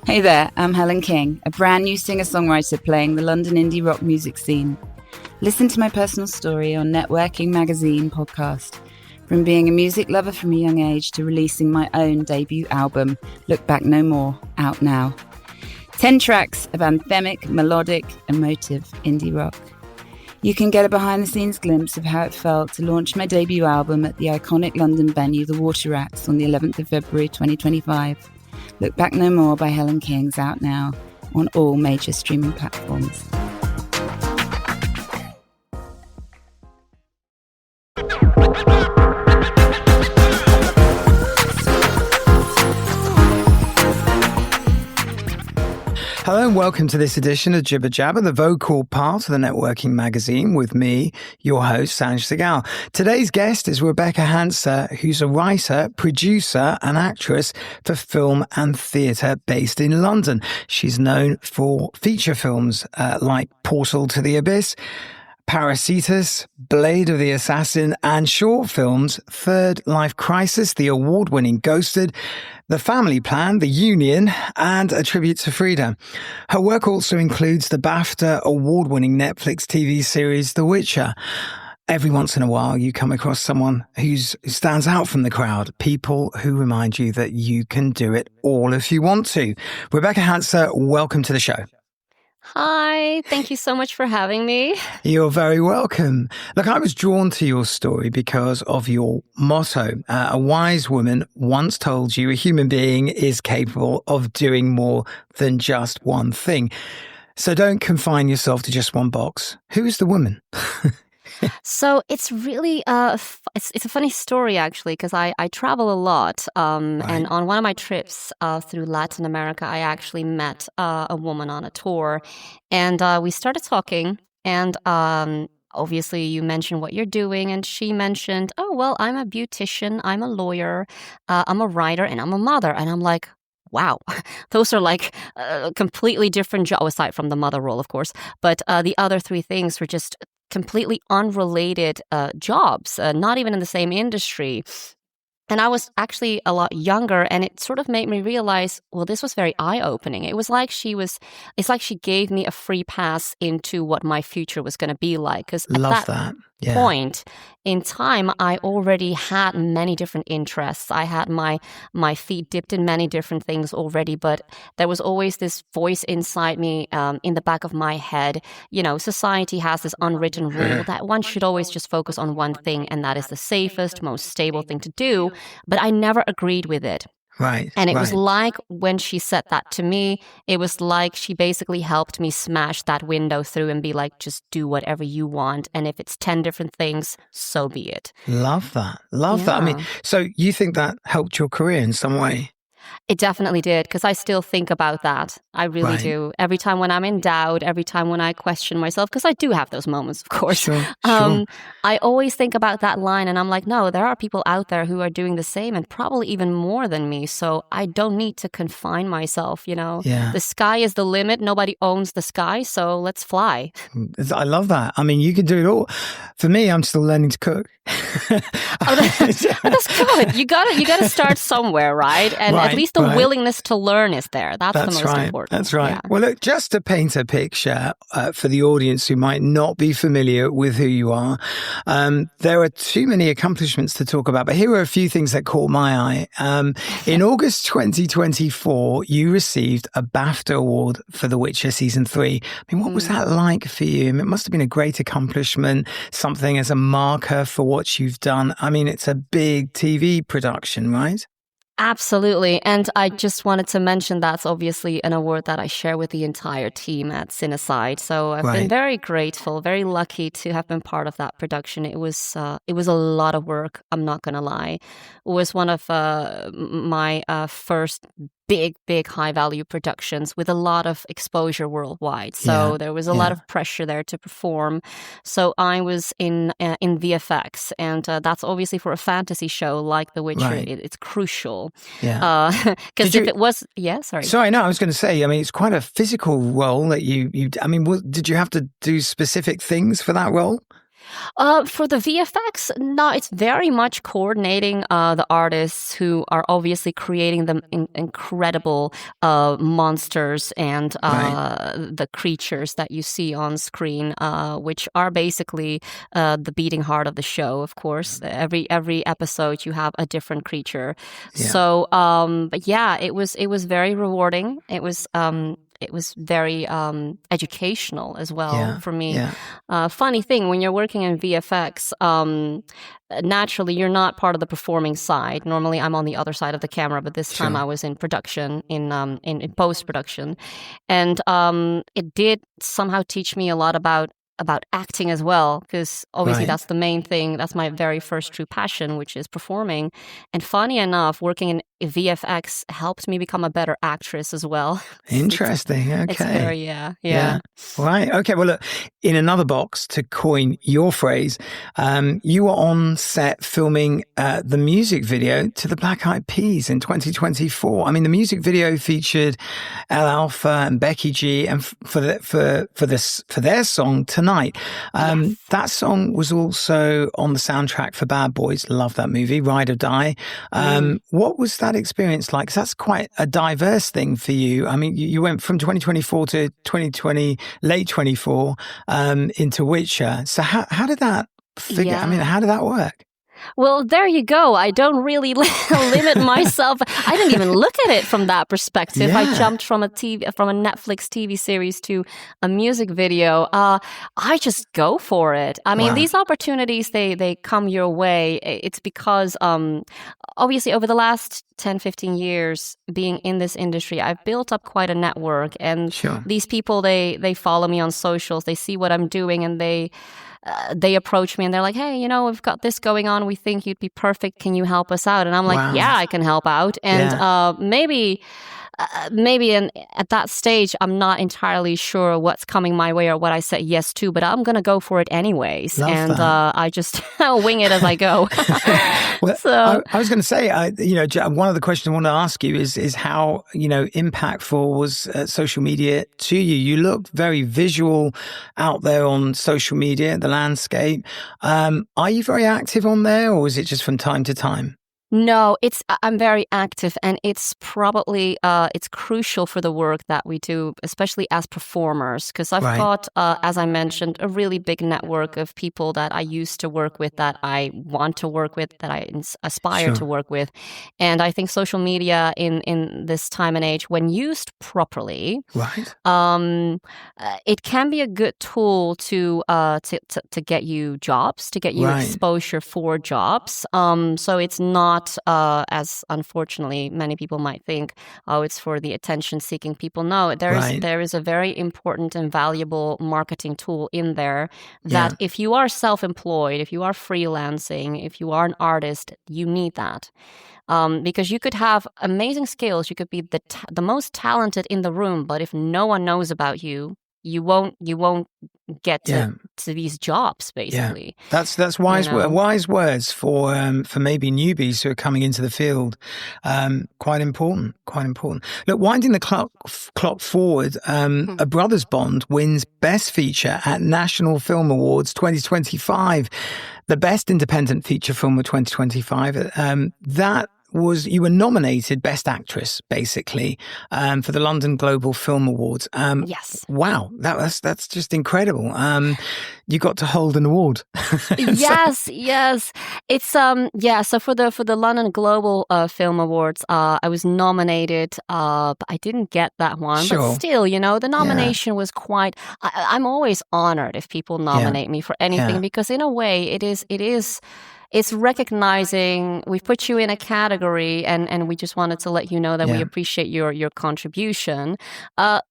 Hey there, I'm Helen King, a brand new singer-songwriter playing the London indie rock music scene. Listen to my personal story on Networking Magazine podcast. From being a music lover from a young age to releasing my own debut album, Look Back No More, out now. 10 tracks of anthemic, melodic, emotive indie rock. You can get a behind-the-scenes glimpse of how it felt to launch my debut album at the iconic London venue The Water Rats on the 11th of February 2025. Look Back No More by Helen King's out now on all major streaming platforms. Hello and welcome to this edition of Jibber Jabber, the vocal part of the Networking Magazine with me, your host, Sanj Saigal. Today's guest is Rebecca Hanser, who's a writer, producer and actress for film and theatre based in London. She's known for feature films like Portal to the Abyss, Parasitus, Blade of the Assassin, and short films Third Life Crisis, the award-winning Ghosted, The Family Plan, The Union, and a tribute to Frida. Her work also includes the BAFTA award-winning Netflix TV series The Witcher. Every once in a while, you come across someone who stands out from the crowd, people who remind you that you can do it all if you want to. Rebecca Hanser, welcome to the show. Hi, thank you so much for having me. You're very welcome. Look, I was drawn to your story because of your motto. A wise woman once told you a human being is capable of doing more than just one thing. So don't confine yourself to just one box. Who's the woman? So it's really it's a funny story actually, because I travel a lot, and on one of my trips through Latin America, I actually met a woman on a tour, and we started talking, and obviously you mentioned what you're doing, and she mentioned, oh well, I'm a beautician, I'm a lawyer, I'm a writer, and I'm a mother, and I'm like, wow, those are like completely different jobs, aside from the mother role, of course, but the other three things were just completely unrelated jobs, not even in the same industry. And I was actually a lot younger, and it sort of made me realize, well, this was very eye-opening. It's like she gave me a free pass into what my future was going to be like. Because at that point in time, I already had many different interests. I had my feet dipped in many different things already, but there was always this voice inside me, in the back of my head. You know, society has this unwritten rule that one should always just focus on one thing, and that is the safest, most stable thing to do. But I never agreed with it. Right. And it was like when she said that to me, it was like she basically helped me smash that window through and be like, just do whatever you want. And if it's 10 different things, so be it. Love that. Love that. I mean, so you think that helped your career in some way? It definitely did, because I still think about that. I really do. Every time when I'm in doubt, every time when I question myself, because I do have those moments, of course. Sure. I always think about that line, and I'm like, no, there are people out there who are doing the same, and probably even more than me. So I don't need to confine myself, you know. Yeah. The sky is the limit. Nobody owns the sky, so let's fly. I love that. I mean, you can do it all. For me, I'm still learning to cook. That's good. You gotta start somewhere, right? And at least the willingness to learn is there. That's the most important. That's right. Yeah. Well, look, just to paint a picture for the audience who might not be familiar with who you are, there are too many accomplishments to talk about, but here are a few things that caught my eye. In August 2024, you received a BAFTA award for The Witcher Season 3. I mean, what was that like for you? I mean, it must have been a great accomplishment, something as a marker for what you've done. I mean, it's a big TV production, right? Absolutely. And I just wanted to mention that's obviously an award that I share with the entire team at Cinecide. So I've been very grateful, very lucky to have been part of that production. It was a lot of work, I'm not going to lie. It was one of my first big high-value productions with a lot of exposure worldwide. So there was a lot of pressure there to perform. So I was in VFX, and that's obviously for a fantasy show like The Witcher, it's crucial. Yeah. Because if it was... Yeah, sorry. Sorry, no, I was going to say, I mean, it's quite a physical role that you I mean, did you have to do specific things for that role? For the VFX, no, it's very much coordinating the artists who are obviously creating the incredible monsters and the creatures that you see on screen, which are basically the beating heart of the show. Of course, every episode you have a different creature. Yeah. So, but yeah, it was very rewarding. It was very educational as well for me. Yeah. Funny thing, when you're working in VFX, naturally you're not part of the performing side. Normally I'm on the other side of the camera, but this time I was in production, in post-production. And it did somehow teach me a lot about acting as well, because obviously that's the main thing. That's my very first true passion, which is performing. And funny enough, working in VFX helped me become a better actress as well. Interesting. Okay. It's very, yeah. Right. Okay. Well, look, in another box, to coin your phrase, you were on set filming the music video to the Black Eyed Peas in 2024. I mean, the music video featured El Alfa and Becky G, and for their song Tonight. Yes. That song was also on the soundtrack for Bad Boys. Love that movie, Ride or Die. What was that experience like? 'Cause that's quite a diverse thing for you. I mean, you went from 2024 to 2020, late 24, into Witcher. So how did that figure? Yeah. I mean, how did that work? Well, there you go. I don't really limit myself. I didn't even look at it from that perspective. Yeah. I jumped from a Netflix TV series to a music video. I just go for it. I mean, these opportunities, they come your way. It's because, obviously over the last 10, 15 years being in this industry, I've built up quite a network, and these people, they follow me on socials. They see what I'm doing, and they approach me and they're like, hey, we've got this going on. We think you'd be perfect. Can you help us out? And I'm like, yeah, I can help out. And maybe at that stage, I'm not entirely sure what's coming my way or what I said yes to, but I'm going to go for it anyways. Love that. I just wing it as I go. Well, so I was going to say, one of the questions I want to ask you is how, impactful was social media to you? You look very visual out there on social media, the landscape. Are you very active on there, or is it just from time to time? No, I'm very active, and it's probably it's crucial for the work that we do, especially as performers, because I've got, as I mentioned, a really big network of people that I used to work with, that I want to work with, that I aspire to work with. And I think social media in this time and age, when used properly, it can be a good tool to get you jobs, to get you exposure for jobs. So it's not as unfortunately many people might think, it's for the attention-seeking people. No, there is a very important and valuable marketing tool in there that if you are self-employed, if you are freelancing, if you are an artist, you need that. Because you could have amazing skills, you could be the most talented in the room, but if no one knows about you, you won't get to these jobs, basically. Yeah. That's wise words for maybe newbies who are coming into the field. Quite important. Look, winding the clock forward, A Brothers Bond wins Best Feature at National Film Awards 2025, the Best Independent Feature Film of 2025. You were nominated Best Actress, basically, for the London Global Film Awards. Yes. Wow, that's just incredible. You got to hold an award. Yes. It's So for the London Global Film Awards, I was nominated, but I didn't get that one. Sure. But still, the nomination was quite. I'm always honored if people nominate me for anything, because in a way, it's recognizing we've put you in a category, and we just wanted to let you know that we appreciate your contribution.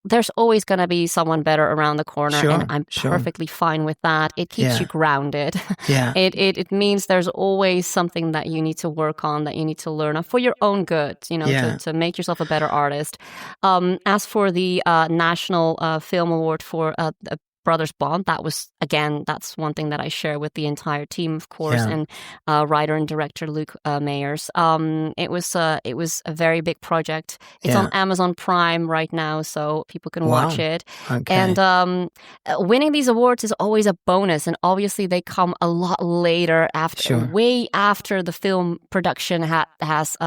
There's always going to be someone better around the corner, and I'm perfectly fine with that. It keeps you grounded. Yeah. It means there's always something that you need to work on, that you need to learn for your own good, to make yourself a better artist. As for the National Film Award for brothers bond. That was, again, that's one thing that I share with the entire team, of course, and writer and director Luke Mayers. It was a very big project. It's on Amazon Prime right now, so people can watch it. Okay. And winning these awards is always a bonus, and obviously they come a lot later, way after the film production has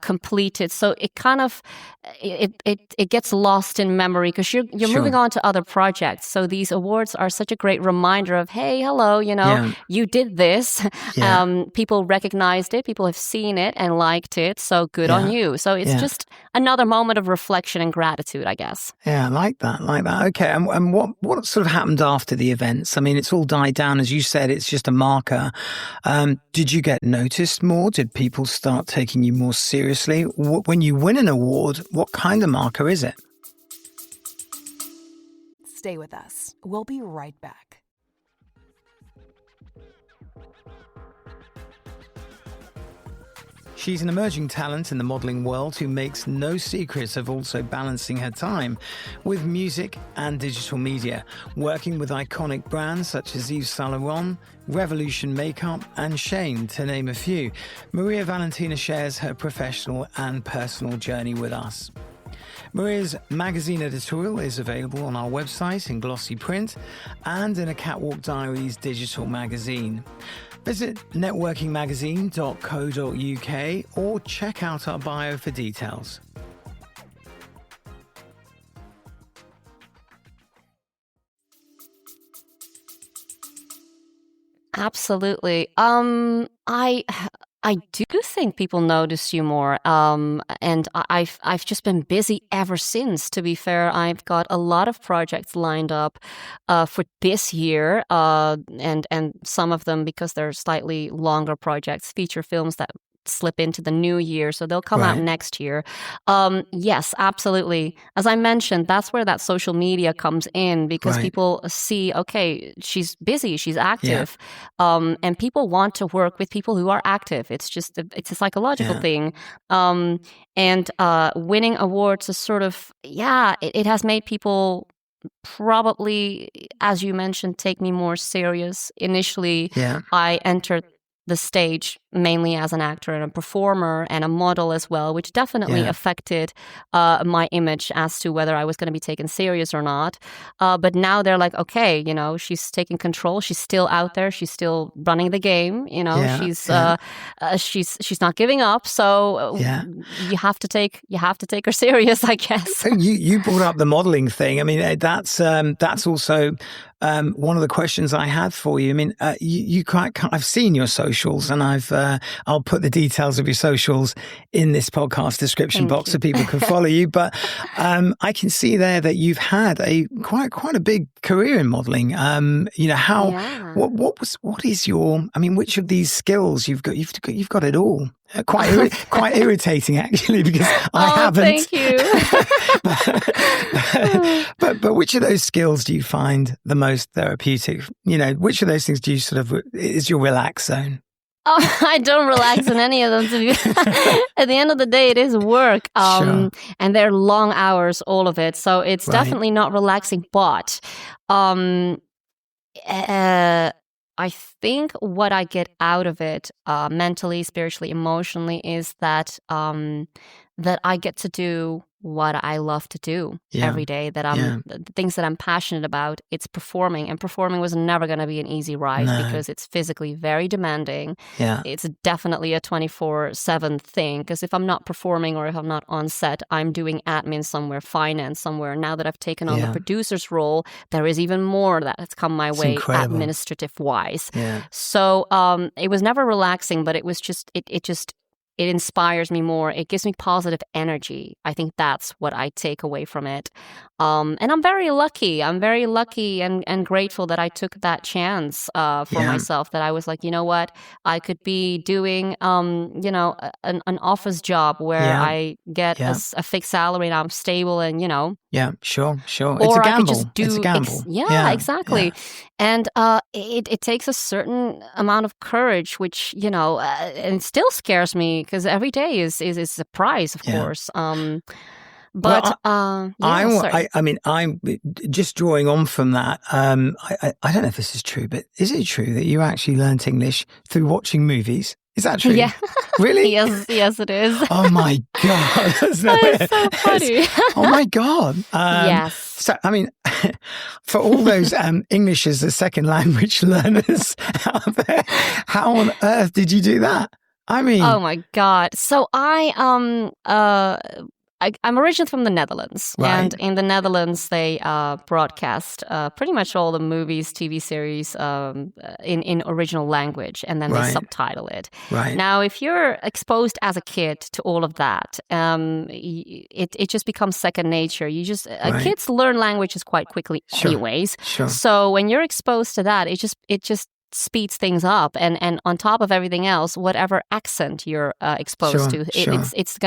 completed. So it kind of it gets lost in memory because you're moving on to other projects. So these awards are such a great reminder of, hey, hello, you did this. People recognized it. People have seen it and liked it. So good on you. So it's just another moment of reflection and gratitude, I guess. Yeah, I like that. Okay. And what sort of happened after the events? I mean, it's all died down. As you said, it's just a marker. Did you get noticed more? Did people start taking you more seriously? When you win an award, what kind of marker is it? Stay with us. We'll be right back. She's an emerging talent in the modelling world who makes no secrets of also balancing her time with music and digital media, working with iconic brands such as Yves Saint Laurent, Revolution Makeup and Shane, to name a few. Maria Valentina shares her professional and personal journey with us. Maria's magazine editorial is available on our website in glossy print and in a Catwalk Diaries digital magazine. Visit networkingmagazine.co.uk or check out our bio for details. Absolutely. I do think people notice you more, and I've just been busy ever since. To be fair, I've got a lot of projects lined up for this year, and some of them, because they're slightly longer projects, feature films that slip into the new year, so they'll come out next year. Yes, absolutely. As I mentioned, that's where that social media comes in, because people see, okay, she's busy, she's active, and people want to work with people who are active. It's a psychological thing. And winning awards is sort of, it has made people probably, as you mentioned, take me more serious. Initially, I entered the stage mainly as an actor and a performer and a model as well, which definitely affected my image as to whether I was going to be taken serious or not. But now they're like, okay, she's taking control. She's still out there. She's still running the game. She's not giving up. So you have to take her serious, I guess. So you brought up the modeling thing. I mean, that's also one of the questions I had for you. I mean, I've seen your socials, and I'll put the details of your socials in this podcast description box so people can follow you. But I can see there that you've had quite a big career in modeling. What is your? I mean, which of these skills you've got? You've got it all. Quite irritating, actually, because I haven't. Thank you. but which of those skills do you find the most therapeutic? Which of those things do you sort of is your relax zone? Oh, I don't relax in any of them. At the end of the day, it is work, and they're long hours, all of it. So it's definitely not relaxing. But I think what I get out of it, mentally, spiritually, emotionally, is that that I get to do what I love to do every day, that the things that I'm passionate about. It's performing, and performing was never going to be an easy ride because it's physically very demanding. It's definitely a 24/7 thing, because if I'm not performing or if I'm not on set, I'm doing admin somewhere, finance somewhere. Now that I've taken on the producer's role, there is even more that's come my way administrative wise. So it was never relaxing, but it was just it inspires me more. It gives me positive energy. I think that's what I take away from it. And I'm very lucky. I'm very lucky and grateful that I took that chance for myself, that I was like, you know what? I could be doing, an office job where I get a fixed salary and I'm stable and, Yeah, sure. It's or a gamble. I could just do it's a gamble. Exactly. Yeah. And it takes a certain amount of courage, which, and it still scares me, because every day is a prize, of course. But sorry. I mean, I'm just drawing on from that. I don't know if this is true, but is it true that you actually learnt English through watching movies? Is that true? Yeah. Really? Yes, it is. Oh my God. That's so funny. Oh my God. Yes. So, I mean, for all those English as a second language learners out there, how on earth did you do that? I mean, oh my God. So I'm originally from the Netherlands, Right. and in the Netherlands they broadcast pretty much all the movies, TV series in original language, and then they Right. subtitle it. Right. Now, if you're exposed as a kid to all of that, it just becomes second nature. You just Right. kids learn languages quite quickly, Sure. anyways. Sure. So when you're exposed to that, it just speeds things up, and on top of everything else, whatever accent you're exposed Sure, to, sure. it's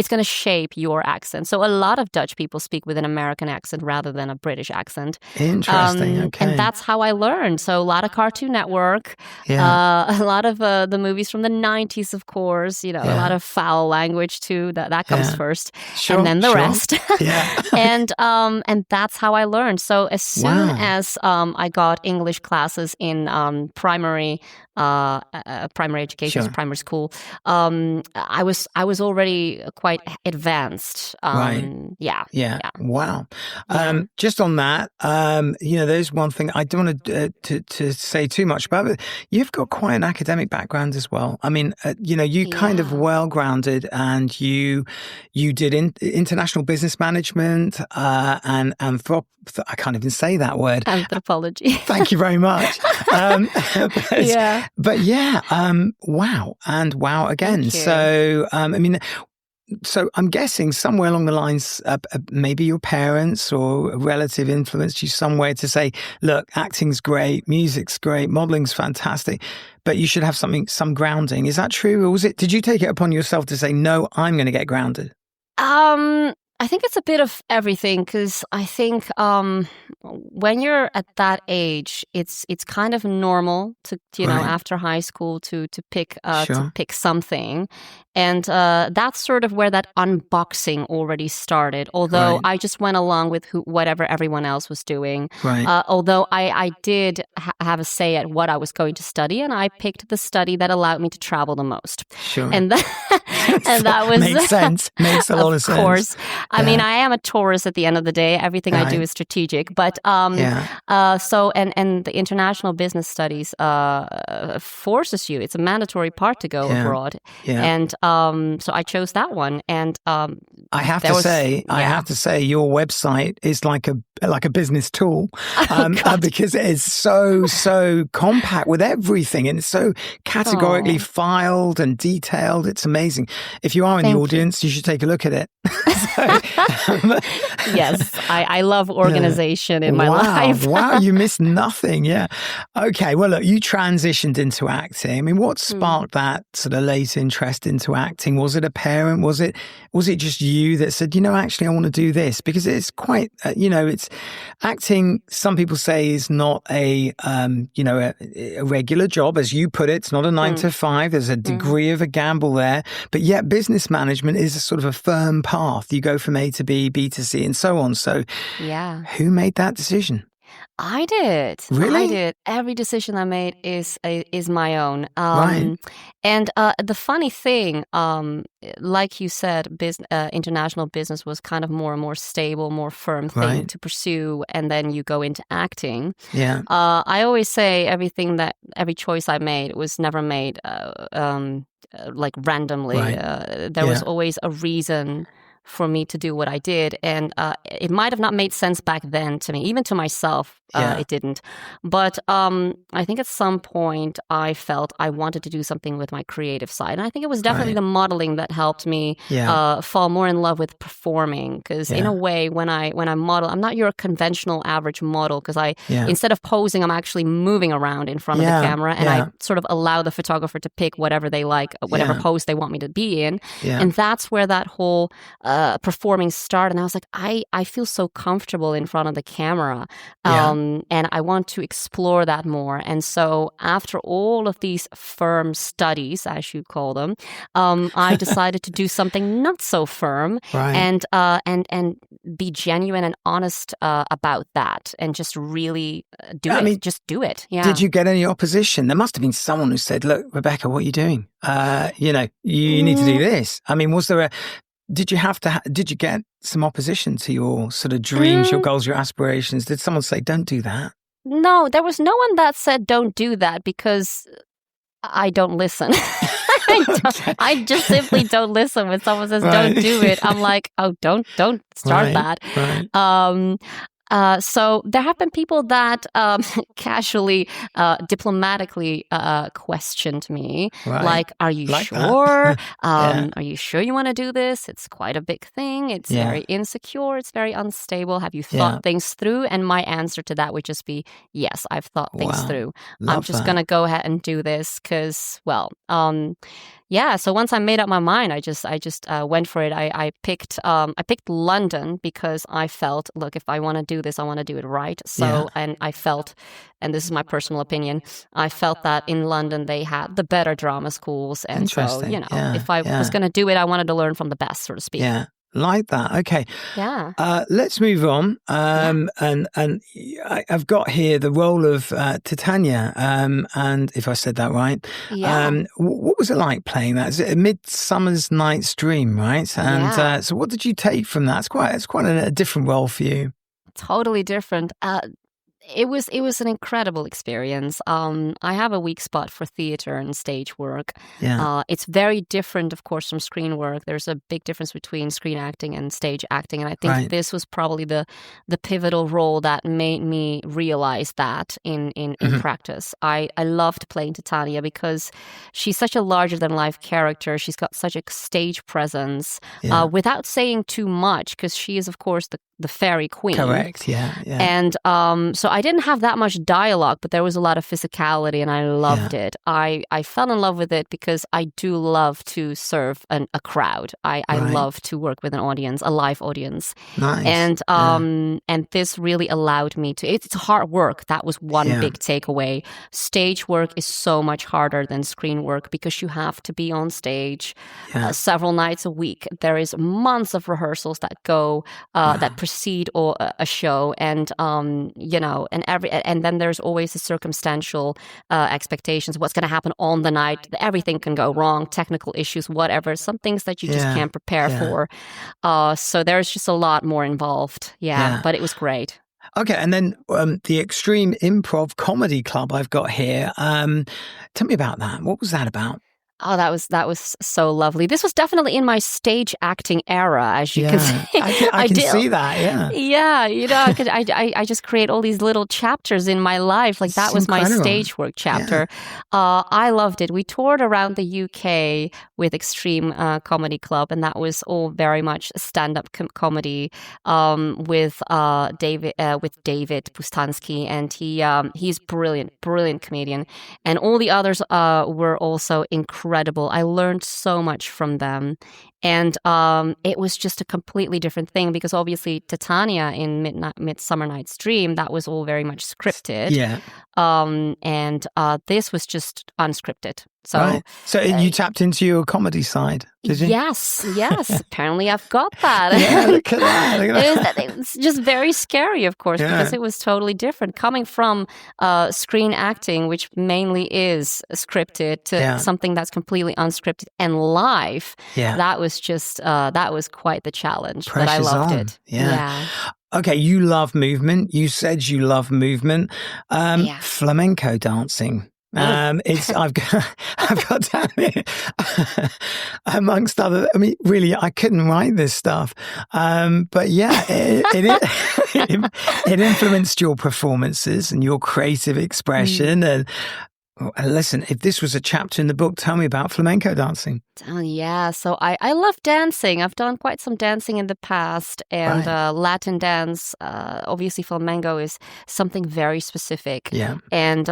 gonna shape your accent. So a lot of Dutch people speak with an American accent rather than a British accent. Interesting. Okay. And that's how I learned. So a lot of Cartoon Network, Yeah. a lot of the movies from the 90s, of course. A Yeah. lot of foul language too. That comes Yeah. first, Sure, and then the sure. rest. Yeah. And that's how I learned. So as soon Wow. as I got English classes in primary education, Sure. primary school, I was already quite advanced. Right. Yeah. Yeah. Wow. Yeah. Just on that, there's one thing I don't want to say too much about, but you've got quite an academic background as well. I mean, you kind of Yeah. well-grounded, and you did international business management, and I can't even say that word. Anthropology. Thank you very much. Yeah. But yeah, wow. And wow again. Thank you. So, so I'm guessing somewhere along the lines, maybe your parents or a relative influenced you somewhere to say, look, acting's great, music's great, modeling's fantastic, but you should have some grounding. Is that true? Or did you take it upon yourself to say, no, I'm going to get grounded? I think it's a bit of everything, because I think when you're at that age, it's kind of normal to Right. after high school to pick Sure. something, and that's sort of where that unboxing already started. Although Right. I just went along with whatever everyone else was doing. Right. Although I did have a say at what I was going to study, and I picked the study that allowed me to travel the most. Sure. And that was Makes sense. Makes a lot of sense. Of course. I mean, Yeah. I am a tourist at the end of the day. Everything I do Right. is strategic. But Yeah. so the international business studies forces you. It's a mandatory part to go Yeah. abroad. Yeah. And so I chose that one. And I have there to was- say, yeah. your website is like a business tool, God. because it is so compact with everything, and it's so categorically Aw. filed and detailed. It's amazing. If you are in Thank the you. audience, you should take a look at it. Yes, I love organization in my life. Wow, you missed nothing. Yeah. Okay. Well, look, you transitioned into acting. I mean, what sparked that sort of late interest into acting? Was it a parent? Was it just you that said, actually, I want to do this? Because it's quite, it's acting. Some people say is not a regular job, as you put it. It's not a 9 to 5. There's a degree of a gamble there, but yet business management is a sort of a firm path. You go from A to B, B to C, and so on. So, Yeah. who made that decision? I did. Really? I did. Every decision I made is my own. Right. And the funny thing, like you said, international business was kind of more and more stable, more firm thing Right. to pursue, and then you go into acting. Yeah. I always say every choice I made was never made like randomly. Right. There was Yeah. always a reason for me to do what I did, and it might have not made sense back then to me, even to myself. Yeah. It didn't. But I think at some point I felt I wanted to do something with my creative side. And I think it was definitely Right. the modeling that helped me Yeah. fall more in love with performing. Because in Yeah. a way, when I model, I'm not your conventional average model, because Yeah. instead of posing, I'm actually moving around in front of Yeah. the camera, and Yeah. I sort of allow the photographer to pick whatever they like, whatever Yeah. pose they want me to be in. Yeah. And that's where that whole performing started. And I was like, I feel so comfortable in front of the camera. Yeah. and I want to explore that more. And so after all of these firm studies, as you call them, I decided to do something not so firm, and be genuine and honest about that, and just really do it. Just do it. Yeah. Did you get any opposition? There must have been someone who said, "Look, Rebecca, what are you doing? You need to do this." I mean, was there did you get some opposition to your sort of dreams, your goals, your aspirations? Did someone say, "Don't do that"? No, there was no one that said, "Don't do that," because I don't listen. I just simply don't listen when someone says, "Don't do it." I'm like, "Oh, don't start that." So there have been people that casually, diplomatically questioned me, like, "Are you sure? Are you sure you want to do this? It's quite a big thing. It's very insecure. It's very unstable. Have you thought things through?" And my answer to that would just be, yes, I've thought things through. I'm just going to go ahead and do this because, so once I made up my mind, I just went for it. I picked London because I felt, look, if I want to do this, I want to do it right. So, and I felt, and this is my personal opinion, I felt that in London they had the better drama schools, and so if I was going to do it, I wanted to learn from the best, so to speak. Yeah. Like that. Okay. Yeah. Let's move on. And I've got here the role of Titania. And if I said that right, what was it like playing that? Is it A Midsummer's Night's Dream, right? And so what did you take from that? It's quite a different role for you. Totally different. It was an incredible experience. I have a weak spot for theater and stage work. Yeah. It's very different, of course, from screen work. There's a big difference between screen acting and stage acting, and I think this was probably the pivotal role that made me realize that in practice. I loved playing Titania because she's such a larger-than-life character. She's got such a stage presence without saying too much, because she is, of course, the fairy queen. Correct, yeah. And so I didn't have that much dialogue, but there was a lot of physicality, and I loved it. I fell in love with it because I do love to serve a crowd. I love to work with an audience, a live audience. Nice. And this really allowed me to. It's hard work. That was one big takeaway. Stage work is so much harder than screen work because you have to be on stage several nights a week. There is months of rehearsals that go that precede a show, and and then there's always the circumstantial expectations. What's going to happen on the night? Everything can go wrong. Technical issues, whatever. Some things that you just can't prepare for. So there's just a lot more involved. But it was great. Okay, and then the Extreme Improv Comedy Club I've got here. Tell me about that. What was that about? Oh, that was so lovely. This was definitely in my stage acting era, as you can see. I can see that, I just create all these little chapters in my life. Like that was my stage work chapter. I loved it. We toured around the UK with Extreme Comedy Club, and that was all very much stand-up comedy with David Pustansky, and he's brilliant comedian, and all the others were also incredible. I learned so much from them. And it was just a completely different thing because obviously Titania in Midsummer Night's Dream, that was all very much scripted. Yeah. And this was just unscripted. So, so you tapped into your comedy side, did you? Yes. Apparently I've got that. Look at that. It's just very scary, of course, because it was totally different. Coming from screen acting, which mainly is scripted, to something that's completely unscripted and live, that was just, that was quite the challenge. Pressure's but I loved it. Yeah. Okay, you love movement. You said you love movement. Flamenco dancing. I've got down here amongst other. I mean, really, I couldn't write this stuff, but it influenced your performances and your creative expression. And Listen, if this was a chapter in the book, tell me about flamenco dancing. Oh, yeah. So I love dancing. I've done quite some dancing in the past, and Latin dance, obviously flamenco is something very specific. Yeah. And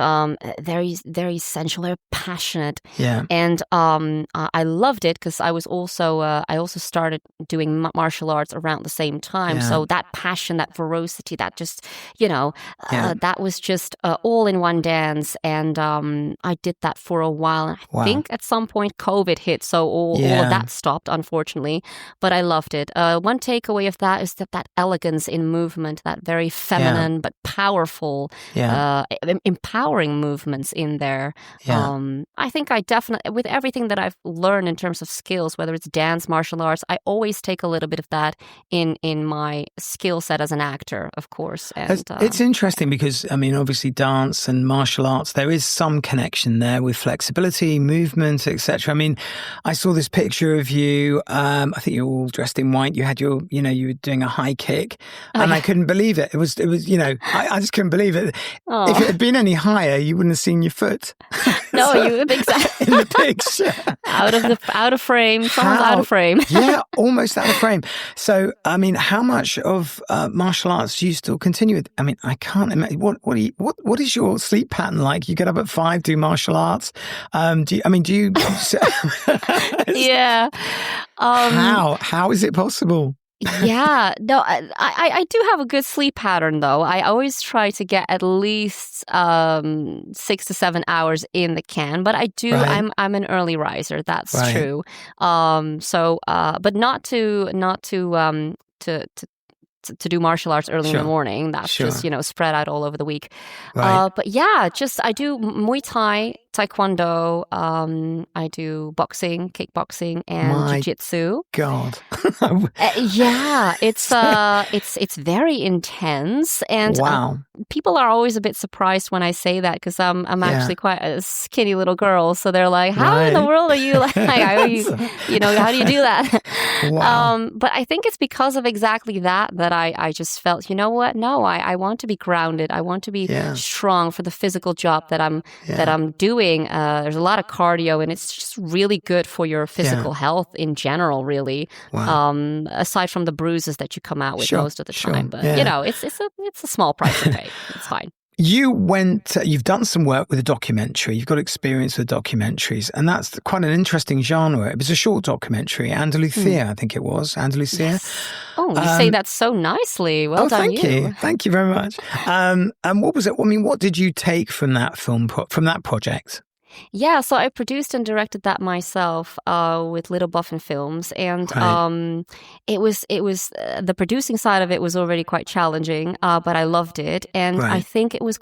very sensual, very passionate. Yeah. And I loved it because I also started doing martial arts around the same time. Yeah. So that passion, that ferocity, that just, that was just all in one dance. And I did that for a while. And I think at some point COVID hit, so all of that stopped, unfortunately. But I loved it. One takeaway of that is that elegance in movement, that very feminine but powerful, empowering movements in there. Yeah. I think I definitely, with everything that I've learned in terms of skills, whether it's dance, martial arts, I always take a little bit of that in my skill set as an actor, of course. And it's interesting because, I mean, obviously dance and martial arts, there is some connection there with flexibility, movement, etc. I mean, I saw this picture of you. I think you were all dressed in white. You had you were doing a high kick, and I couldn't believe it. It was, I just couldn't believe it. Oh. If it had been any higher, you wouldn't have seen your foot. No, you exactly in the picture, out of frame. Someone's out of frame. Yeah, almost out of frame. So, I mean, how much of martial arts do you still continue with? I mean, I can't imagine. What is your sleep pattern like? You get up at 5, do martial arts. Do you? Yeah. How is it possible? Yeah, no, I do have a good sleep pattern though. I always try to get at least 6 to 7 hours in the can, but I do. Right. I'm an early riser. That's true. But not to do martial arts early in the morning. That's just spread out all over the week. Right. But yeah, I do Muay Thai, Taekwondo. I do boxing, kickboxing, and jiu-jitsu. God. Yeah, it's very intense, and people are always a bit surprised when I say that because I'm actually quite a skinny little girl. So they're like, "How in the world are you like? How do you do that?" Wow. But I think it's because of exactly that I just felt, you know what? No, I want to be grounded. I want to be strong for the physical job that I'm doing. There's a lot of cardio, and it's just really good for your physical health in general, really. Wow. Aside from the bruises that you come out with most of the time. But, it's a small price to pay. It's fine. You've done some work with a documentary. You've got experience with documentaries, and that's quite an interesting genre. It was a short documentary, Andalusia, I think it was. Andalusia. Yes. Oh, you say that so nicely. Well done, thank you. Thank you very much. And what was it? I mean, what did you take from that from that project? Yeah, so I produced and directed that myself with Little Boffin Films, and it was the producing side of it was already quite challenging, but I loved it, and I think it was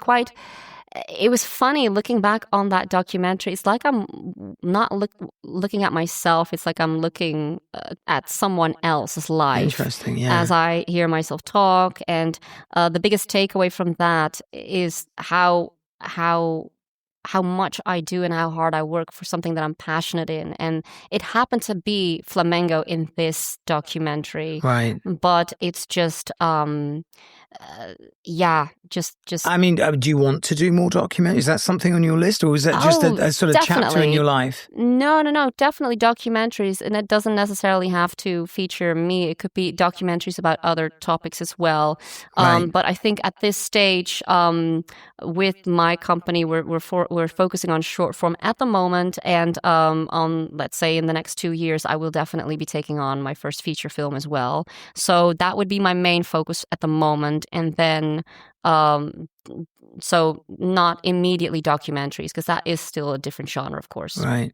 funny looking back on that documentary. It's like I'm not looking at myself. It's like I'm looking at someone else's life. Interesting, yeah. As I hear myself talk, and the biggest takeaway from that is how much I do and how hard I work for something that I'm passionate in. And it happened to be flamenco in this documentary. Right. But it's just, just. I mean, do you want to do more documentaries? Is that something on your list, or is that just a sort of chapter in your life? No, definitely documentaries, and it doesn't necessarily have to feature me. It could be documentaries about other topics as well. But I think at this stage, with my company, we're focusing on short form at the moment, and on, let's say, in the next 2 years, I will definitely be taking on my first feature film as well. So that would be my main focus at the moment, and then so not immediately documentaries, because that is still a different genre, of course. Right.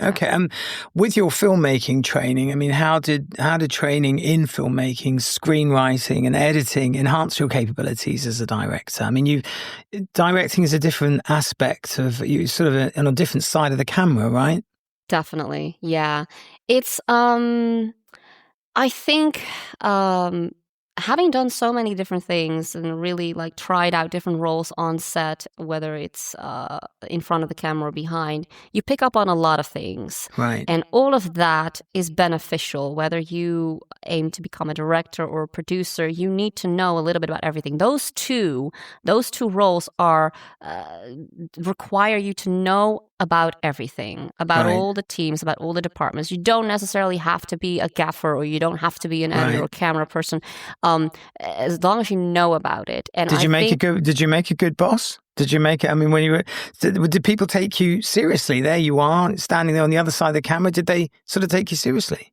Okay. With your filmmaking training, I mean, how did training in filmmaking, screenwriting, and editing enhance your capabilities as a director? I mean, directing is a different aspect of you, sort of on a different side of the camera, right? Definitely, yeah. It's I think having done so many different things and really like tried out different roles on set, whether it's in front of the camera or behind, you pick up on a lot of things. Right. And all of that is beneficial. Whether you aim to become a director or a producer, you need to know a little bit about everything. Those two roles are require you to know about everything, about all the teams, about all the departments. You don't necessarily have to be a gaffer, or you don't have to be an editor or camera person, as long as you know about it. And Did you make a good boss? Did you make it? I mean, did people take you seriously? There you are, standing there on the other side of the camera. Did they sort of take you seriously?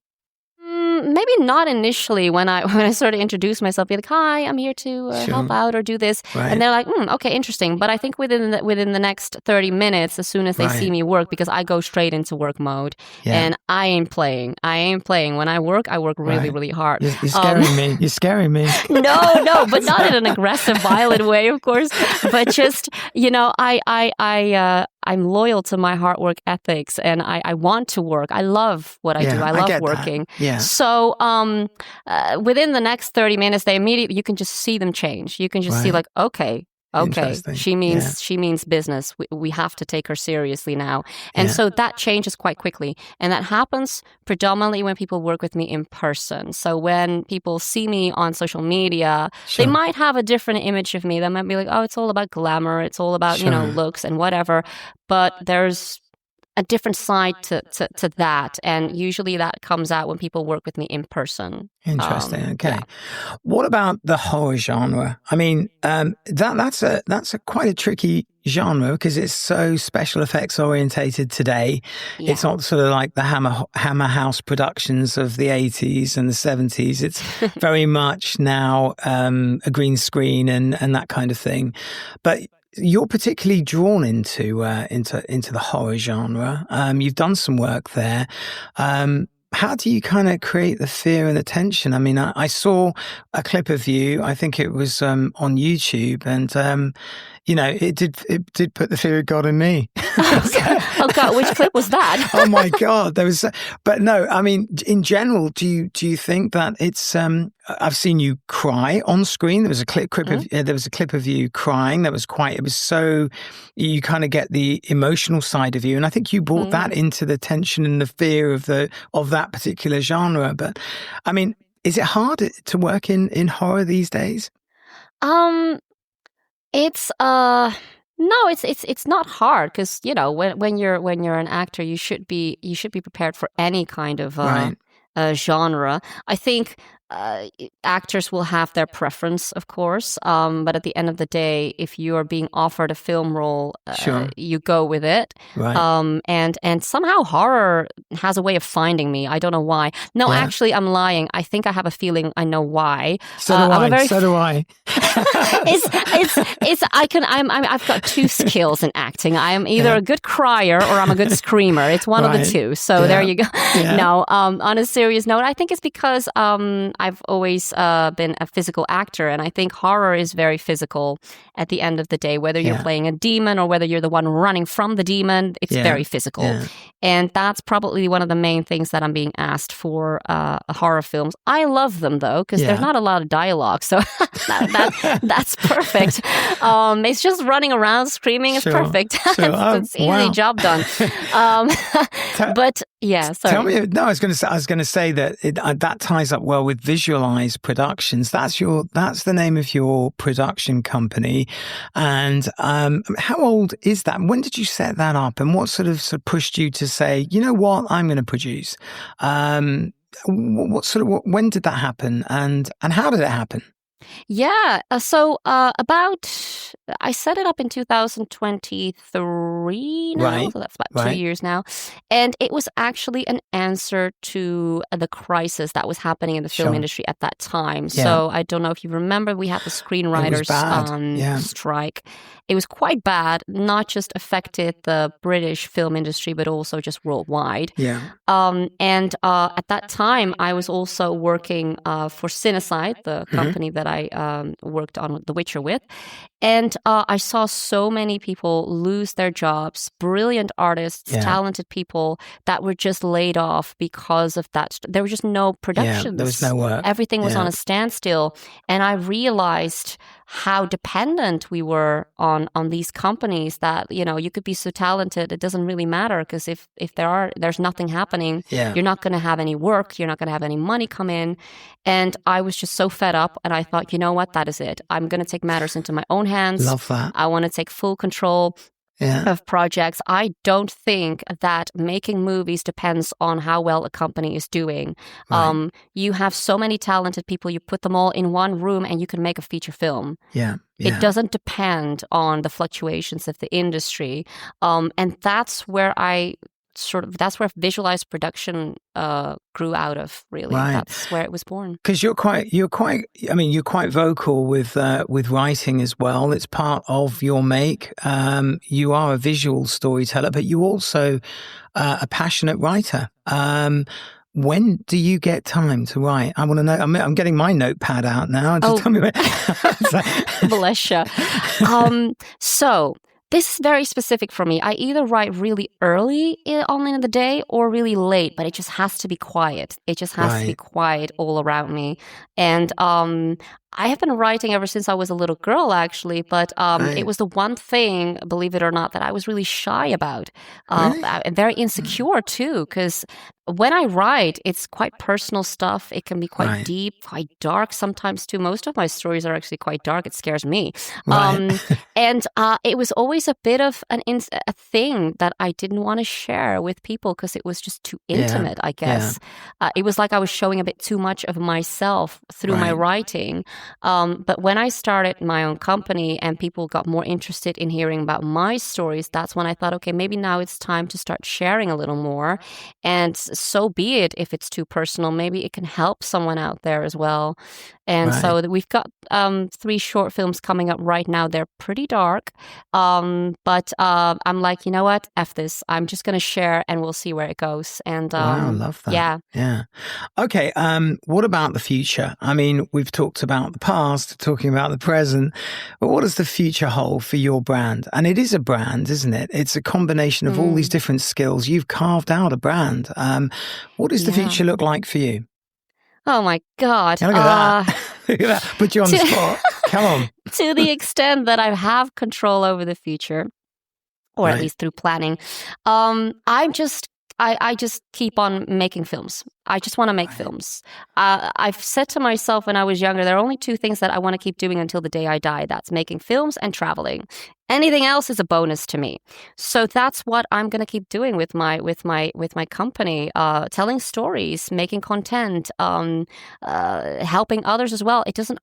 Maybe not initially when I started to introduce myself, be like, "Hi, I'm here to help out or do this," and they're like, "Okay, interesting." But I think within the next 30 minutes, as soon as they see me work, because I go straight into work mode, and I ain't playing. When I work really, really hard. You're scaring me. You're scaring me. No, but not in an aggressive, violent way, of course. But just I'm loyal to my hard work ethics, and I want to work. I love what I do. I love working. Yeah. So within the next 30 minutes, you can just see them change. You can just see like, okay, she means business. We have to take her seriously now. And so that changes quite quickly. And that happens predominantly when people work with me in person. So when people see me on social media, they might have a different image of me. They might be like, oh, it's all about glamour. It's all about, looks and whatever. But there's a different side to that. And usually that comes out when people work with me in person. Interesting. Okay. Yeah. What about the horror genre? I mean, that's a quite a tricky genre because it's so special effects orientated today. Yeah. It's not sort of like the Hammer House productions of the 80s and the 70s. It's very much now a green screen and that kind of thing. But you're particularly drawn into the horror genre. You've done some work there. How do you kind of create the fear and the tension? I mean, I saw a clip of you. I think it was on YouTube, and it did put the fear of God in me. Oh God, which clip was that? Oh my God, there was. But no, I mean, in general, do you think that it's? I've seen you cry on screen. There was a clip of you crying. It was so you kind of get the emotional side of you, and I think you brought that into the tension and the fear of that particular genre. But I mean, is it hard to work in horror these days? It's no, it's not hard because when you're an actor, you should be prepared for any kind of genre. I think actors will have their preference, of course, but at the end of the day, if you are being offered a film role, you go with it. Right. And somehow horror has a way of finding me. I don't know why. No, actually, I'm lying. I think I have a feeling I know why. So do I. I've got two skills in acting. I am either a good crier or I'm a good screamer. It's one of the two. So there you go. Yeah. No, on a serious note, I think it's because I've always been a physical actor, and I think horror is very physical at the end of the day. Whether you're playing a demon or whether you're the one running from the demon, it's very physical. Yeah. And that's probably one of the main things that I'm being asked for horror films. I love them, though, because there's not a lot of dialogue, so that's perfect. It's just running around screaming is perfect. It's easy, job done. But yeah, sorry. Tell me. No, I was going to say that that ties up well with Visualize Productions. That's the name of your production company. And how old is that? When did you set that up? And what sort of pushed you to say, you know what, I'm going to produce? When did that happen? And how did it happen? Yeah, so I set it up in 2023 now, right. So that's about 2 years now. And it was actually an answer to the crisis that was happening in the film industry at that time. Yeah. So I don't know if you remember, we had the screenwriters strike. It was quite bad, not just affected the British film industry, but also just worldwide. Yeah. And at that time, I was also working for Cinecide, the company that I worked on The Witcher with. And And I saw so many people lose their jobs, brilliant artists, talented people that were just laid off because of that. There was just no productions. Yeah, there was no work. Everything was on a standstill. And I realized how dependent we were on these companies that, you could be so talented, it doesn't really matter, because if there's nothing happening, you're not going to have any work, you're not going to have any money come in. And I was just so fed up, and I thought, you know what, that is it. I'm going to take matters into my own hands. Love that. I want to take full control of projects. I don't think that making movies depends on how well a company is doing. Right. You have so many talented people, you put them all in one room and you can make a feature film. Yeah. It doesn't depend on the fluctuations of the industry. And that's where that's where visualized production grew out of, really. Right. That's where it was born. Because you're quite vocal with writing as well. It's part of your make. You are a visual storyteller, but you also a passionate writer. When do you get time to write? I want to know. I'm getting my notepad out now. Just tell me when. Bless you. So this is very specific for me. I either write really early on in the day or really late, but it just has to be quiet. It just has to be quiet all around me. And I have been writing ever since I was a little girl, actually, but it was the one thing, believe it or not, that I was really shy about. And very insecure, too, because when I write, it's quite personal stuff. It can be quite deep, quite dark sometimes, too. Most of my stories are actually quite dark. It scares me. And it was always a bit of a thing that I didn't want to share with people because it was just too intimate, I guess. It was like I was showing a bit too much of myself through my writing. But when I started my own company and people got more interested in hearing about my stories, that's when I thought, okay, maybe now it's time to start sharing a little more. And so be it if it's too personal. Maybe it can help someone out there as well. And so we've got 3 short films coming up right now. They're pretty dark. But I'm like, you know what? F this. I'm just going to share and we'll see where it goes. And I love that. Yeah. Okay. What about the future? I mean, we've talked about the past, talking about the present, but what does the future hold for your brand? And it is a brand, isn't it? It's a combination of all these different skills. You've carved out a brand. What does the future look like for you? Oh my God. Look at that. Look at that. Put you on the spot. Come on. To the extent that I have control over the future, or at least through planning, I just keep on making films. I just want to make films. I've said to myself when I was younger, there are only 2 things that I want to keep doing until the day I die. That's making films and traveling. Anything else is a bonus to me. So that's what I'm going to keep doing with my company, telling stories, making content, helping others as well. It doesn't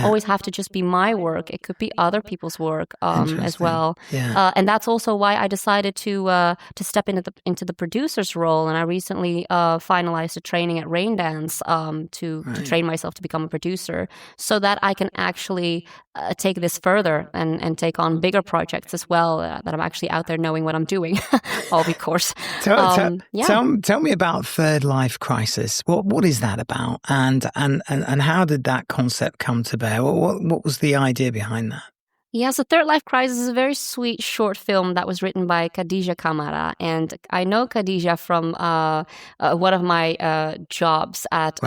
always have to just be my work. It could be other people's work as well. Yeah. And that's also why I decided to step into the producer's role. And I recently finalized a training at Raindance to train myself to become a producer, so that I can actually take this further and take on bigger projects as well, that I'm actually out there knowing what I'm doing. Of course. Tell me about Third Life Crisis. What is that about? And how did that concept come to bear? What was the idea behind that? Yeah, so Third Life Crisis is a very sweet short film that was written by Khadija Kamara. And I know Khadija from one of my jobs at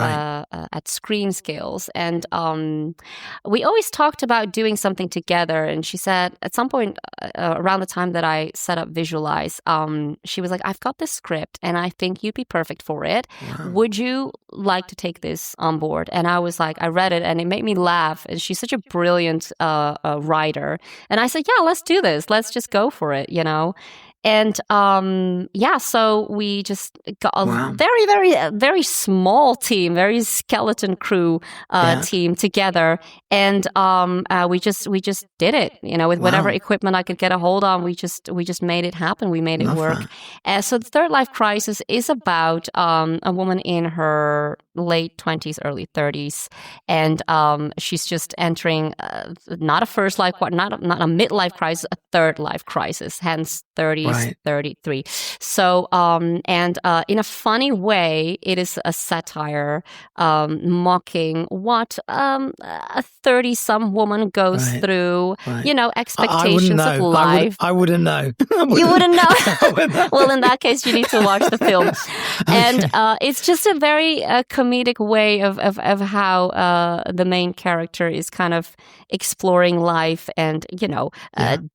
Screen Skills. And we always talked about doing something together. And she said at some point around the time that I set up Visualize, she was like, I've got this script and I think you'd be perfect for it. Wow. Would you like to take this on board? And I was like, I read it and it made me laugh. And she's such a brilliant writer. And I said, yeah, let's do this. Let's just go for it, And so we just got a very, very, very small team, very skeleton crew team together, and we just did it, with whatever equipment I could get a hold on. We just made it happen. We made it work. So the Third Life Crisis is about a woman in her late 20s, early 30s, and she's just entering not a midlife crisis, a third life crisis. Hence 30. She's 33. So, in a funny way, it is a satire mocking what a 30-some woman goes through, expectations of life. I wouldn't know. You wouldn't know? Well, in that case, you need to watch the film. And it's just a very comedic way of how the main character is kind of exploring life and,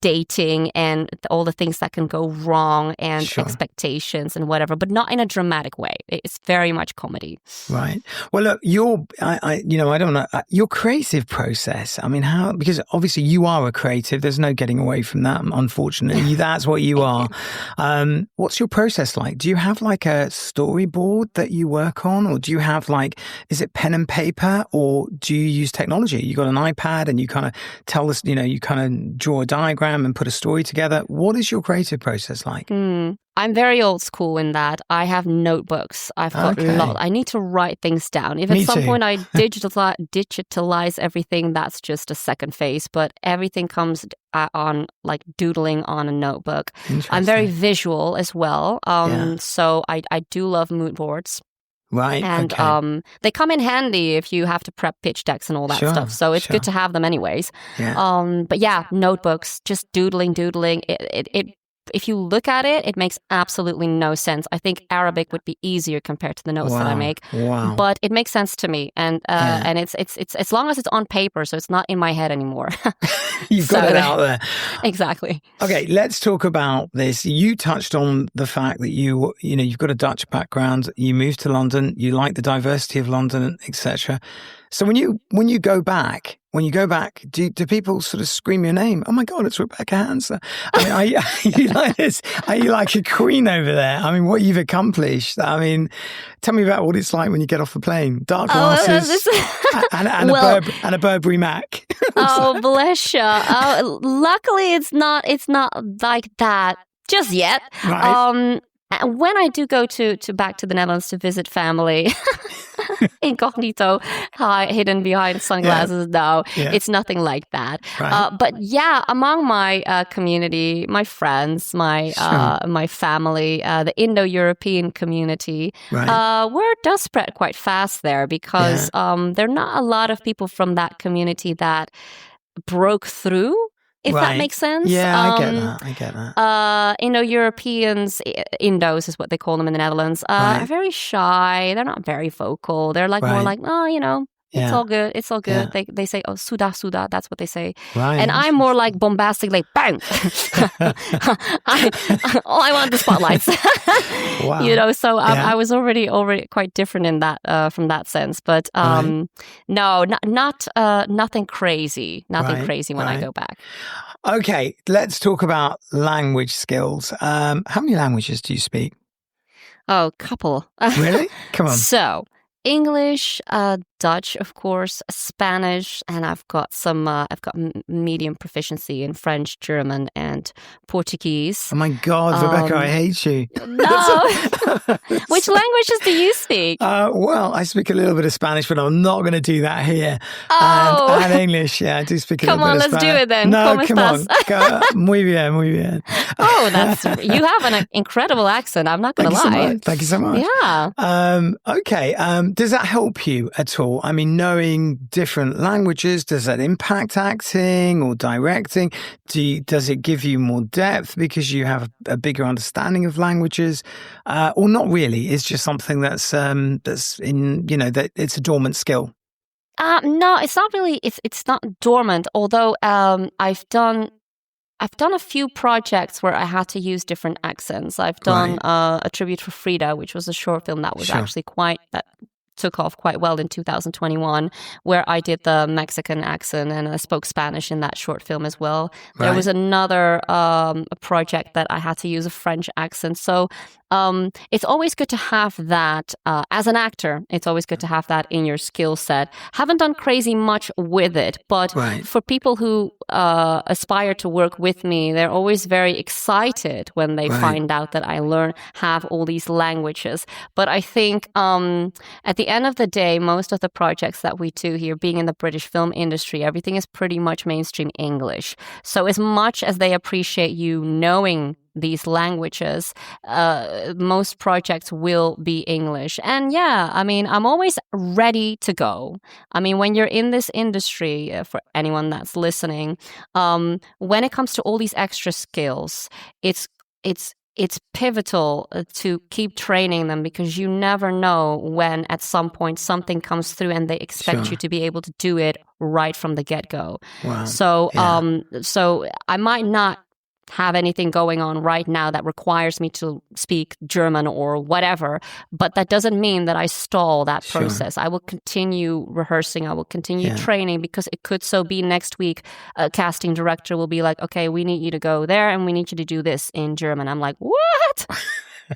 dating and all the things that can go wrong and expectations and whatever, but not in a dramatic way. It's very much comedy. Right. Well, look, I don't know, your creative process. I mean, because obviously you are a creative. There's no getting away from that, unfortunately. That's what you are. What's your process like? Do you have like a storyboard that you work on, or do you have is it pen and paper, or do you use technology? You got an iPad and you kind of tell us, you kind of draw a diagram and put a story together. What is your creative process like? I'm very old school in that I have notebooks. I've got a lot. I need to write things down. If at some point I digitalize everything, that's just a second phase. But everything comes on doodling on a notebook. I'm very visual as well. So I do love mood boards. Right. And they come in handy if you have to prep pitch decks and all that stuff. So it's good to have them anyways. Yeah. But yeah, notebooks, just doodling. If you look at it, it makes absolutely no sense. I think Arabic would be easier compared to the notes that I make. Wow. But it makes sense to me. And it's as long as it's on paper, so it's not in my head anymore. You've got it out there. Exactly. Okay, let's talk about this. You touched on the fact that you've got a Dutch background. You moved to London. You like the diversity of London, etc. So when you go back, do people sort of scream your name? Oh my God, it's Rebecca Hanser. I mean, are you like this? Are you like a queen over there? I mean, what you've accomplished. I mean, tell me about what it's like when you get off the plane. Dark glasses and a Burberry Mac. Oh, bless you. Luckily, it's not like that just yet. Right. When I do go back to the Netherlands to visit family, incognito, hidden behind sunglasses, it's nothing like that. Right. But yeah, among my community, my friends, my family, the Indo-European community, word does spread quite fast there because there are not a lot of people from that community that broke through. If that makes sense. Yeah, I get that. Europeans, Indos is what they call them in the Netherlands, are very shy. They're not very vocal. They're more like, it's all good. It's all good. Yeah. They say, oh, suda. That's what they say. Right. And I'm more like bombastic, like, bang. I want the spotlights. Wow. So I was already quite different in that, from that sense. But no, nothing crazy. Nothing crazy when I go back. Okay, let's talk about language skills. How many languages do you speak? Oh, couple. Really? Come on. So, English, Dutch, of course, Spanish, and I've got medium proficiency in French, German, and Portuguese. Oh my God, Rebecca, I hate you. No. Which languages do you speak? Well, I speak a little bit of Spanish, but I'm not going to do that here. Oh. And English, yeah, I do speak a little bit of Spanish. Come on, let's do it then. No, come on. Muy bien. Oh, you have an incredible accent. I'm not going to lie. Thank you so much. Yeah. Okay. Does that help you at all? I mean, knowing different languages, does that impact acting or directing? Does it give you more depth because you have a bigger understanding of languages? Or not really? It's just something that's in, that it's a dormant skill. No, it's not really. It's not dormant. Although I've done a few projects where I had to use different accents. I've done a tribute for Frida, which was a short film that was actually that took off quite well in 2021, where I did the Mexican accent and I spoke Spanish in that short film as well. Right. There was another project that I had to use a French accent. So it's always good to have that as an actor. It's always good to have that in your skill set. Haven't done crazy much with it, but for people who aspire to work with me, they're always very excited when they find out that I have all these languages. But I think at the end of the day, most of the projects that we do here, being in the British film industry, everything is pretty much mainstream English. So as much as they appreciate you knowing these languages, most projects will be English. And yeah, I mean, I'm always ready to go. I mean, when you're in this industry, for anyone that's listening, when it comes to all these extra skills, it's pivotal to keep training them, because you never know when at some point something comes through and they expect you to be able to do it right from the get-go. Wow. So, so I might not have anything going on right now that requires me to speak German or whatever, but that doesn't mean that I stall that process. I will continue rehearsing, I will continue training, because it could so be next week a casting director will be like, okay, we need you to go there and we need you to do this in German. I'm like, what?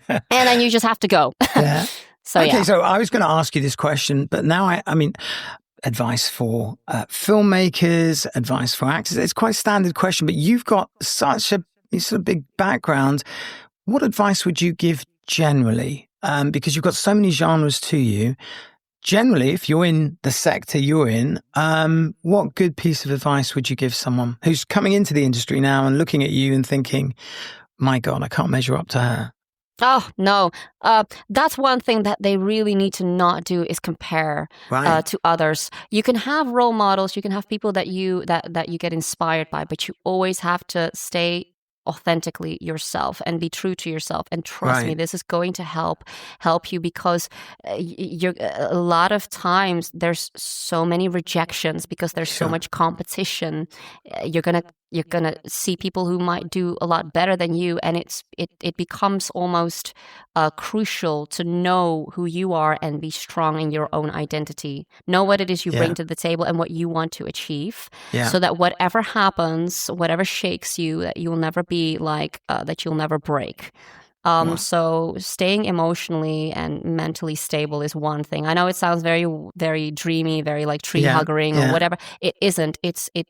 And then you just have to go. Yeah. So so I was going to ask you this question, but now I mean, advice for filmmakers, advice for actors. It's quite a standard question, but you've got such a sort of big background. What advice would you give generally? Because you've got so many genres to you. Generally, if you're in the sector you're in, what good piece of advice would you give someone who's coming into the industry now and looking at you and thinking, my God, I can't measure up to her? Oh, no. That's one thing that they really need to not do, is compare to others. You can have role models, you can have people that you get inspired by, but you always have to stay authentically yourself and be true to yourself. And trust me, this is going to help you, because you're a lot of times there's so many rejections because there's so much competition. You're gonna see people who might do a lot better than you, and it becomes almost crucial to know who you are and be strong in your own identity. Know what it is you bring to the table and what you want to achieve, so that whatever happens, whatever shakes you, that you'll never be like that you'll never break. So staying emotionally and mentally stable is one thing. I know it sounds very, very dreamy, very like tree hugging or whatever. It isn't.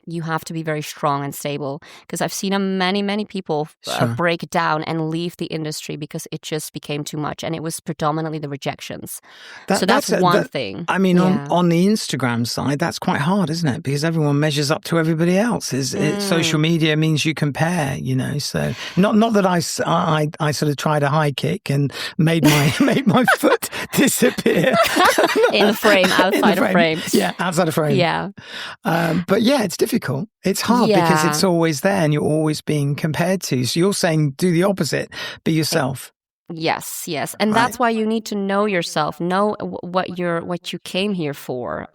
You have to be very strong and stable, because I've seen many people break down and leave the industry because it just became too much, and it was predominantly the rejections. So that's one thing. I mean, on the Instagram side, that's quite hard, isn't it? Because everyone measures up to everybody else. Social media means you compare, you know. So not that I sort of tried a high kick and made my foot disappear in the frame, outside of frame. Yeah, outside of frame. Yeah. But yeah, it's difficult. It's hard because it's always there and you're always being compared to. So you're saying do the opposite, be yourself. Yes. And that's why you need to know yourself, know what you came here for,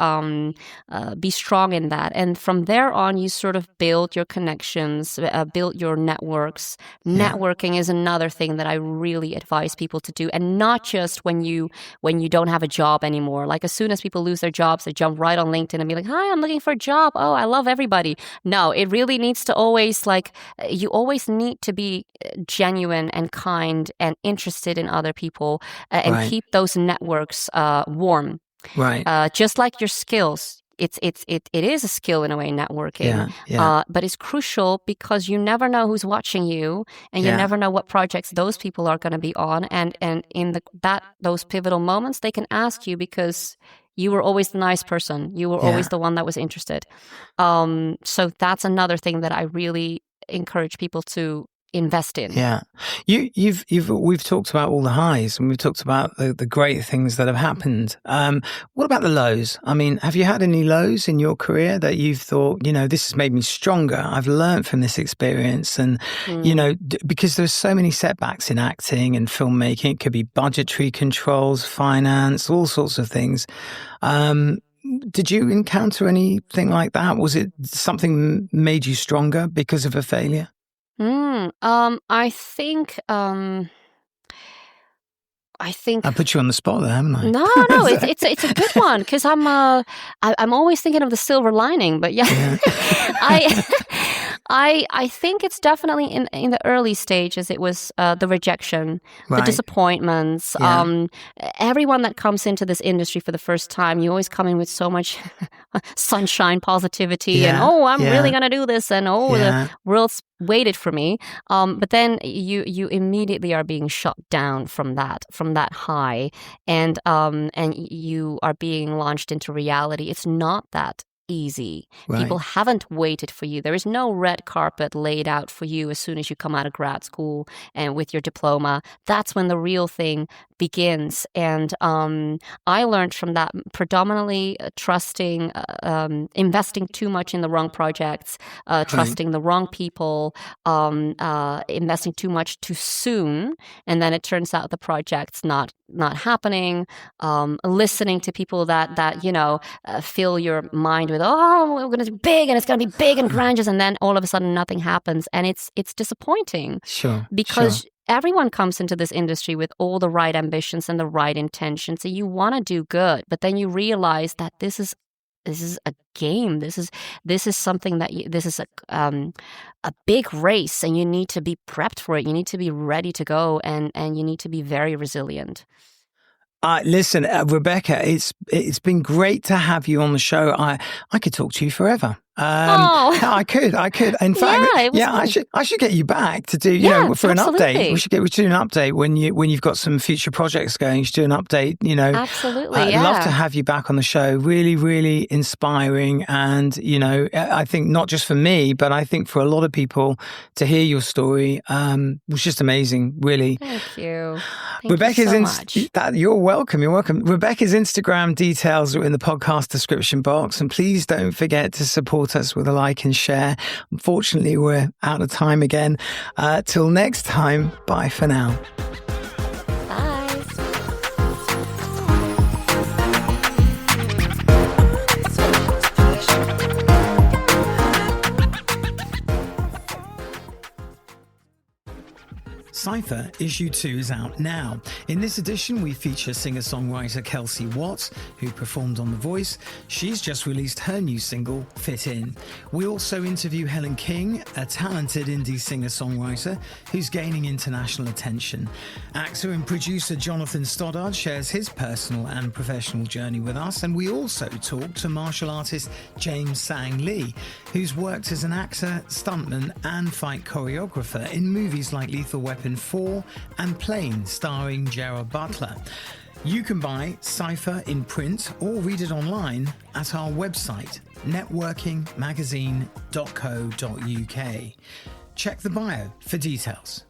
be strong in that. And from there on, you sort of build your connections, build your networks. Networking is another thing that I really advise people to do. And not just when you don't have a job anymore. Like as soon as people lose their jobs, they jump right on LinkedIn and be like, hi, I'm looking for a job. Oh, I love everybody. No, it really needs to always you always need to be genuine and kind and interested in other people and keep those networks warm. Just like your skills. It is a skill in a way, networking, but it's crucial because you never know who's watching you, and you never know what projects those people are going to be on, and in those pivotal moments they can ask you because you were always the nice person, you were always the one that was interested. So that's another thing that I really encourage people to invest in. Yeah. We've talked about all the highs and we've talked about the great things that have happened. What about the lows? I mean, have you had any lows in your career that you've thought, this has made me stronger? I've learned from this experience. And, because there's so many setbacks in acting and filmmaking, it could be budgetary controls, finance, all sorts of things. Did you encounter anything like that? Was it something made you stronger because of a failure? I think I put you on the spot there, haven't I? No, it's a good one because I'm always thinking of the silver lining. But I think it's definitely in the early stages. It was the rejection, the disappointments. Everyone that comes into this industry for the first time, you always come in with so much sunshine, positivity, and I'm really gonna do this, and the world's waited for me. But then you immediately are being shot down from that high, and you are being launched into reality. It's not that easy. Right. People haven't waited for you. There is no red carpet laid out for you as soon as you come out of grad school and with your diploma. That's when the real thing begins. And I learned from that predominantly trusting, investing too much in the wrong projects, trusting the wrong people, investing too much too soon. And then it turns out the project's not happening, listening to people that fill your mind with, oh, we're going to do big and it's going to be big and grandiose, and then all of a sudden nothing happens, and it's disappointing. Sure. Because everyone comes into this industry with all the right ambitions and the right intentions, so you want to do good, but then you realize that this is a game. This is something that this is a big race, and you need to be prepped for it. You need to be ready to go, and you need to be very resilient. Listen, Rebecca, it's been great to have you on the show. I could talk to you forever. I could. In fact, I should get you back to do, for an update. We should do an update when you've got some future projects going. You should do an update. Absolutely. I'd love to have you back on the show. Really, really inspiring, and I think not just for me, but I think for a lot of people to hear your story was just amazing. Really. Thank you. Rebecca's so much. You're welcome. You're welcome. Rebecca's Instagram details are in the podcast description box, and please don't forget to support us with a like and share. Unfortunately, we're out of time again. Till next time, bye for now. Cypher Issue 2 is out now. In this edition, we feature singer-songwriter Kelsey Watts, who performed on The Voice. She's just released her new single, Fit In. We also interview Helen King, a talented indie singer-songwriter who's gaining international attention. Actor and producer Jonathan Stoddard shares his personal and professional journey with us, and we also talk to martial artist James Sang Lee, who's worked as an actor, stuntman, and fight choreographer in movies like Lethal Weapon 4 and Plane, starring Gerard Butler. You can buy Cypher in print or read it online at our website, networkingmagazine.co.uk. Check the bio for details.